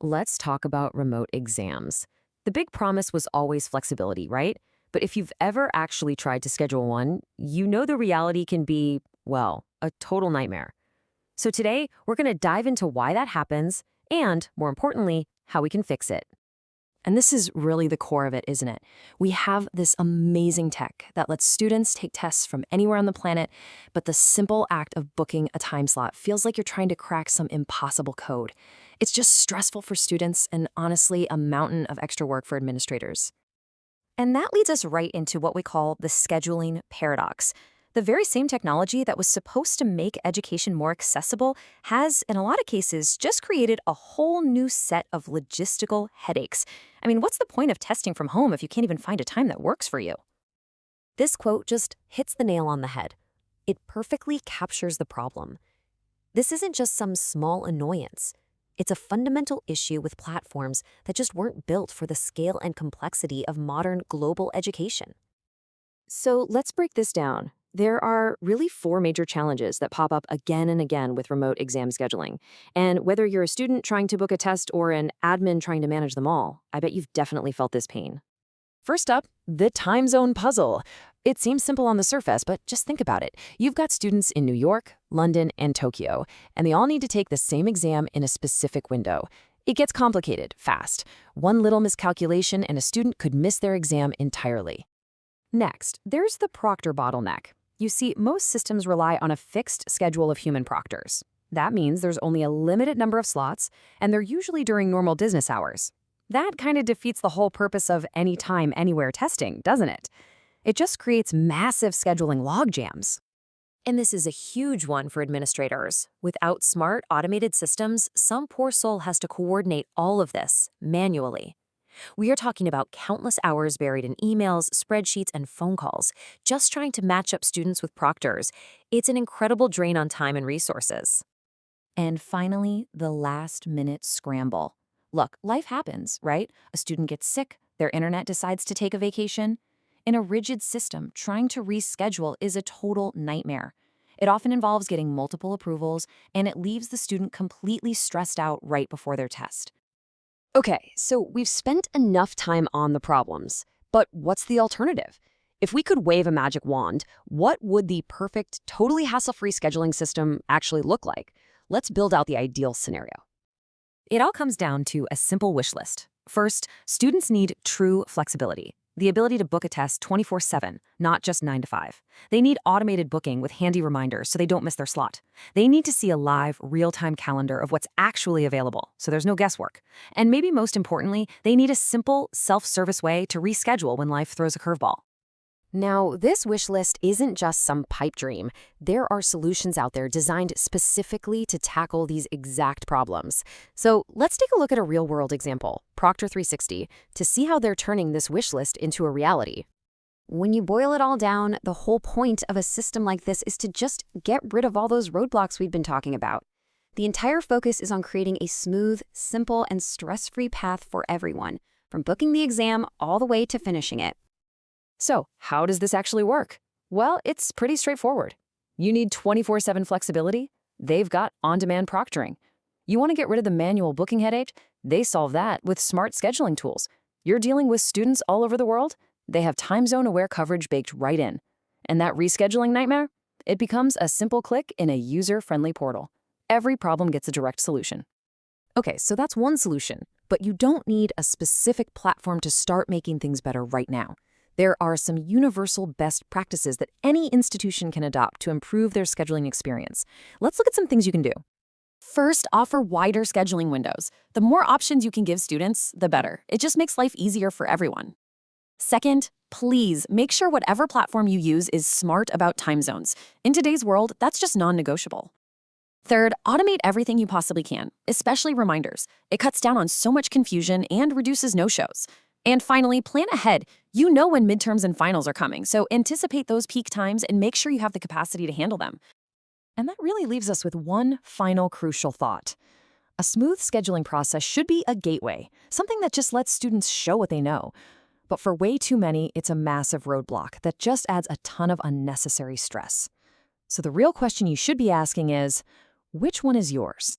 Let's talk about remote exams. The big promise was always flexibility, right? But if you've ever actually tried to schedule one, you know the reality can be, well, a total nightmare. So today, we're going to dive into why that happens and, more importantly, how we can fix it. And this is really the core of it, isn't it? We have this amazing tech that lets students take tests from anywhere on the planet, but the simple act of booking a time slot feels like you're trying to crack some impossible code. It's just stressful for students and honestly a mountain of extra work for administrators. And that leads us right into what we call the scheduling paradox. The very same technology that was supposed to make education more accessible has, in a lot of cases, just created a whole new set of logistical headaches. I mean, what's the point of testing from home if you can't even find a time that works for you? This quote just hits the nail on the head. It perfectly captures the problem. This isn't just some small annoyance. It's a fundamental issue with platforms that just weren't built for the scale and complexity of modern global education. So let's break this down. There are really four major challenges that pop up again and again with remote exam scheduling. And whether you're a student trying to book a test or an admin trying to manage them all, I bet you've definitely felt this pain. First up, the time zone puzzle. It seems simple on the surface, but just think about it. You've got students in New York, London, and Tokyo, and they all need to take the same exam in a specific window. It gets complicated fast. One little miscalculation and a student could miss their exam entirely. Next, there's the proctor bottleneck. You see, most systems rely on a fixed schedule of human proctors. That means there's only a limited number of slots, and they're usually during normal business hours. That kind of defeats the whole purpose of anytime, anywhere testing, doesn't it? It just creates massive scheduling logjams. And this is a huge one for administrators. Without smart, automated systems, some poor soul has to coordinate all of this manually. We are talking about countless hours buried in emails, spreadsheets, and phone calls, just trying to match up students with proctors. It's an incredible drain on time and resources. And finally, the last-minute scramble. Look, life happens, right? A student gets sick, their internet decides to take a vacation. In a rigid system, trying to reschedule is a total nightmare. It often involves getting multiple approvals, and it leaves the student completely stressed out right before their test. Okay, so we've spent enough time on the problems, but what's the alternative? If we could wave a magic wand, what would the perfect, totally hassle-free scheduling system actually look like? Let's build out the ideal scenario. It all comes down to a simple wish list. First, students need true flexibility. The ability to book a test 24/7, not just 9 to 5. They need automated booking with handy reminders so they don't miss their slot. They need to see a live, real-time calendar of what's actually available, so there's no guesswork. And maybe most importantly, they need a simple, self-service way to reschedule when life throws a curveball. Now, this wish list isn't just some pipe dream. There are solutions out there designed specifically to tackle these exact problems. So let's take a look at a real-world example, Proctor360, to see how they're turning this wish list into a reality. When you boil it all down, the whole point of a system like this is to just get rid of all those roadblocks we've been talking about. The entire focus is on creating a smooth, simple, and stress-free path for everyone, from booking the exam all the way to finishing it. So, how does this actually work? Well, it's pretty straightforward. You need 24/7 flexibility? They've got on-demand proctoring. You want to get rid of the manual booking headache? They solve that with smart scheduling tools. You're dealing with students all over the world? They have time zone-aware coverage baked right in. And that rescheduling nightmare? It becomes a simple click in a user-friendly portal. Every problem gets a direct solution. Okay, so that's one solution, but you don't need a specific platform to start making things better right now. There are some universal best practices that any institution can adopt to improve their scheduling experience. Let's look at some things you can do. First, offer wider scheduling windows. The more options you can give students, the better. It just makes life easier for everyone. Second, please make sure whatever platform you use is smart about time zones. In today's world, that's just non-negotiable. Third, automate everything you possibly can, especially reminders. It cuts down on so much confusion and reduces no-shows. And finally, plan ahead. You know when midterms and finals are coming, so anticipate those peak times and make sure you have the capacity to handle them. And that really leaves us with one final crucial thought. A smooth scheduling process should be a gateway, something that just lets students show what they know. But for way too many, it's a massive roadblock that just adds a ton of unnecessary stress. So the real question you should be asking is, which one is yours?